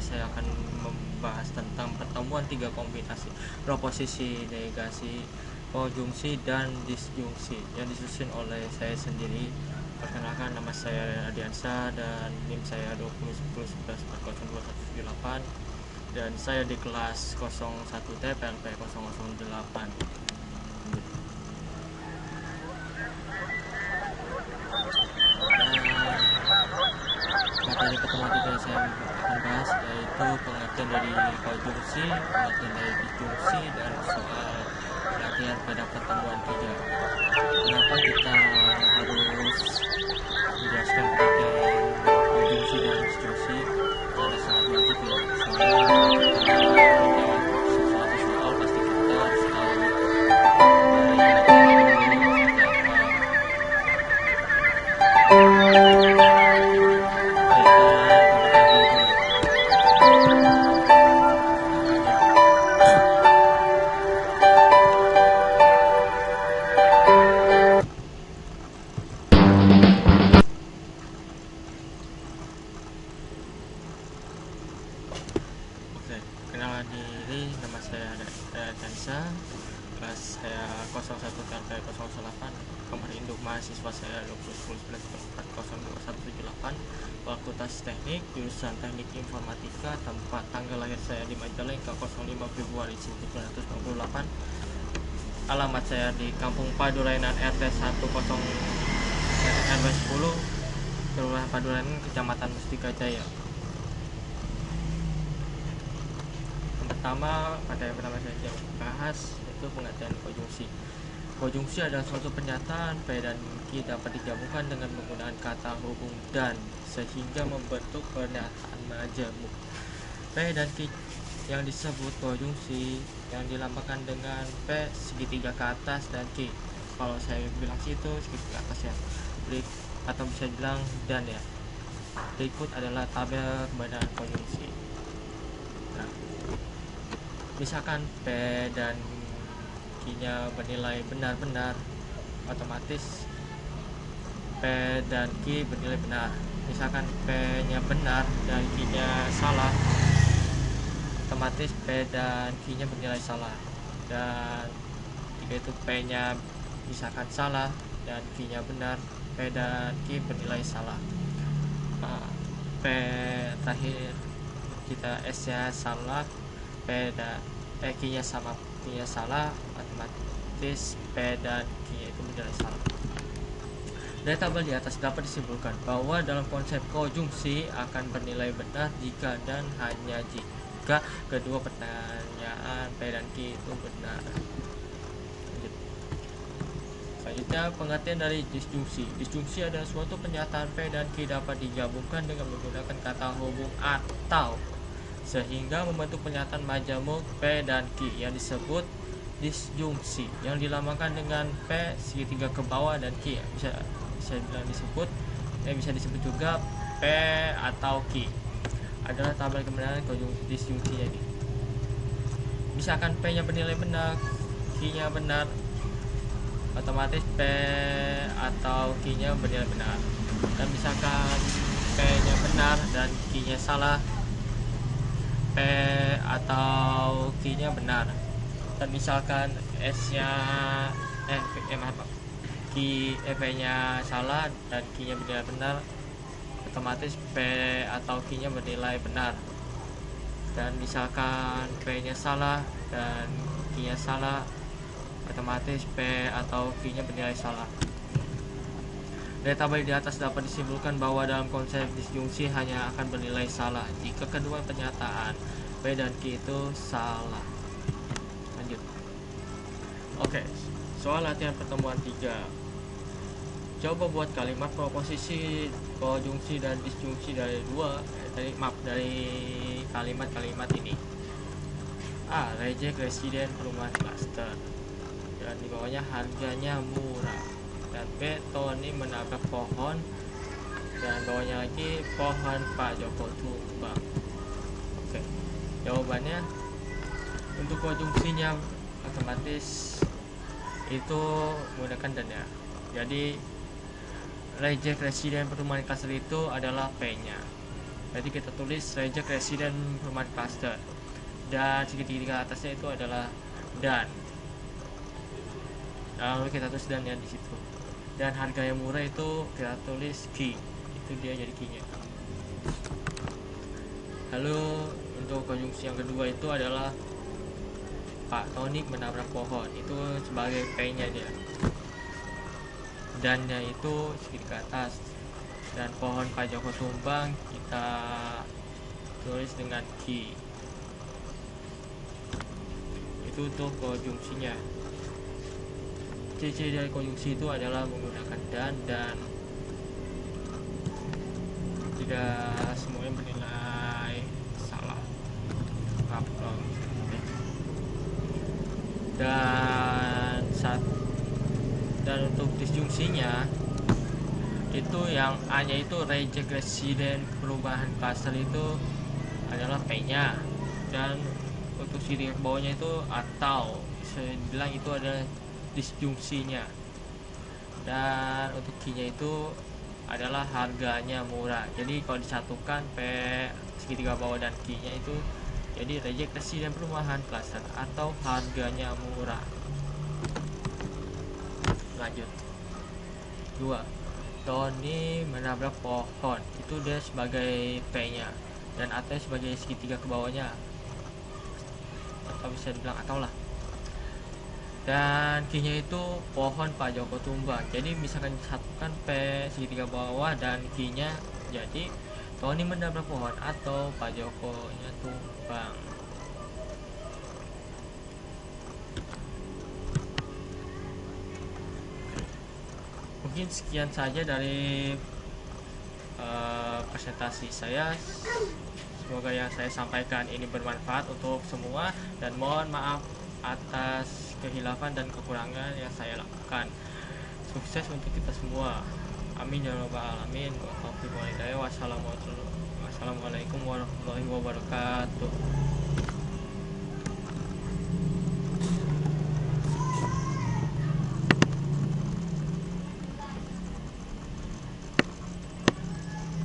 saya akan membahas tentang pertemuan tiga kombinasi proposisi, negasi, konjungsi, dan disjungsi yang disusun oleh saya sendiri. Perkenalkan, nama saya Rian Ardiansa dan NIM saya 201011402178 dan saya di kelas 01T PLP 008. Materi pertemuan tiga saya akan bahas yaitu pengertian dari konjungsi, pengertian dari disjungsi, dan soal latihan pada pertemuan tiga. Kenapa kita harus menjelaskan pengertian konjungsi dan disjungsi? Karena sangat wajib ya. Soalnya sesuatu soal pasti kita harus tahu Kenalan diri, nama saya Dansa, kelas saya 01 TLP 008, nomor induk mahasiswa saya 201011402178, Fakultas Teknik, jurusan Teknik Informatika, tempat tanggal lahir saya di Majalengka 05 Februari 1998, alamat saya di Kampung Padurainan RT 10 RW 10, Kelurahan Padurainan, Kecamatan Mustika Jaya. Pertama, pada yang pertama saya bahas yaitu pengertian konjungsi. Konjungsi adalah suatu pernyataan P dan Q dapat digabungkan dengan menggunakan kata hubung dan sehingga membentuk pernyataan majemuk. P dan Q yang disebut konjungsi yang dilambangkan dengan P segitiga ke atas dan Q. Kalau saya bilang situ segitiga ke atas ya. Atau bisa bilang dan ya. Berikut adalah tabel kebenaran konjungsi. Nah, misalkan P dan Q-nya bernilai benar-benar, otomatis P dan Q bernilai benar. Misalkan P-nya benar dan Q-nya salah, otomatis P dan Q-nya bernilai salah. Dan jika itu P-nya misalkan salah dan Q-nya benar, P dan Q bernilai salah. P terakhir kita S-nya salah, Q-nya sama, Q-nya salah, otomatis P dan Q-nya itu bernilai salah. Dari tabel di atas dapat disimpulkan bahwa dalam konsep konjungsi akan bernilai benar jika dan hanya jika kedua pertanyaan P dan Q itu benar. Selanjutnya, pengertian dari disjungsi. Disjungsi adalah suatu pernyataan P dan Q dapat digabungkan dengan menggunakan kata hubung atau sehingga membentuk pernyataan majemuk P dan Q yang disebut disjungsi yang dilambangkan dengan P segitiga ke bawah dan Q bisa bilang disebut bisa disebut juga P atau Q adalah tabel kebenaran disjungsi. Jadi misalkan P nya bernilai benar, Q nya benar, otomatis P atau Q nya bernilai benar. Dan misalkan P nya benar dan Q nya salah, P atau Q nya benar. Dan misalkan S nya P nya salah dan Q nya bernilai benar, otomatis P atau Q nya bernilai benar. Dan misalkan P nya salah dan Q nya salah, otomatis P atau Q nya bernilai salah. Dari tabel di atas dapat disimpulkan bahwa dalam konsep disjungsi hanya akan bernilai salah jika kedua pernyataan P dan Q itu salah. Lanjut. Oke, soal latihan pertemuan 3. Coba buat kalimat proposisi, konjungsi, dan disjungsi dari kalimat-kalimat ini. A. Reject residen perumahan klaster. Dan di bawahnya harganya murah. Dan B. Tony menabrak pohon. Dan bawahnya lagi pohon Pak Joko tumbang. Oke, jawabannya untuk konjungsinya otomatis itu menggunakan dan ya. Jadi reject residen perumahan klaster itu adalah P nya. Berarti kita tulis reject resident perumahan cluster, dan segitiga atasnya itu adalah dan. Lalu kita tulis dan ya di situ. Dan harga yang murah itu kita tulis key, itu dia jadi key-nya. Lalu untuk konjungsi yang kedua itu adalah Pak Tony menabrak pohon, itu sebagai P-nya dia. Dan-nya itu segitiga atas. Dan pohon Pak Joko tumbang kita tulis dengan key. Itu untuk konjungsinya. Ciri dari konjungsi itu adalah menggunakan dan tidak semuanya bernilai salah. Dan untuk disjungsinya itu yang A-nya itu reject resident perubahan cluster itu adalah P-nya, dan untuk sisi bawahnya itu atau saya bilang itu adalah disjungsinya, dan untuk Q-nya itu adalah harganya murah. Jadi kalau disatukan P segitiga bawah dan Q-nya itu jadi reject resident perumahan cluster atau harganya murah. Lanjut. 2. Tony menabrak pohon, itu dia sebagai P-nya, dan atau sebagai segitiga ke bawahnya, atau bisa dibilang atau lah. Dan Q-nya itu pohon Pak Joko tumbang. Jadi misalkan disatukan P segitiga bawah dan Q-nya jadi Tony menabrak pohon atau Pak Joko nya tumbang. Mungkin sekian saja dari presentasi saya. Semoga yang saya sampaikan ini bermanfaat untuk semua, dan mohon maaf atas kehilafan dan kekurangan yang saya lakukan. Sukses untuk kita semua, amin ya rabbal alamin. Wassalamualaikum warahmatullahi wabarakatuh.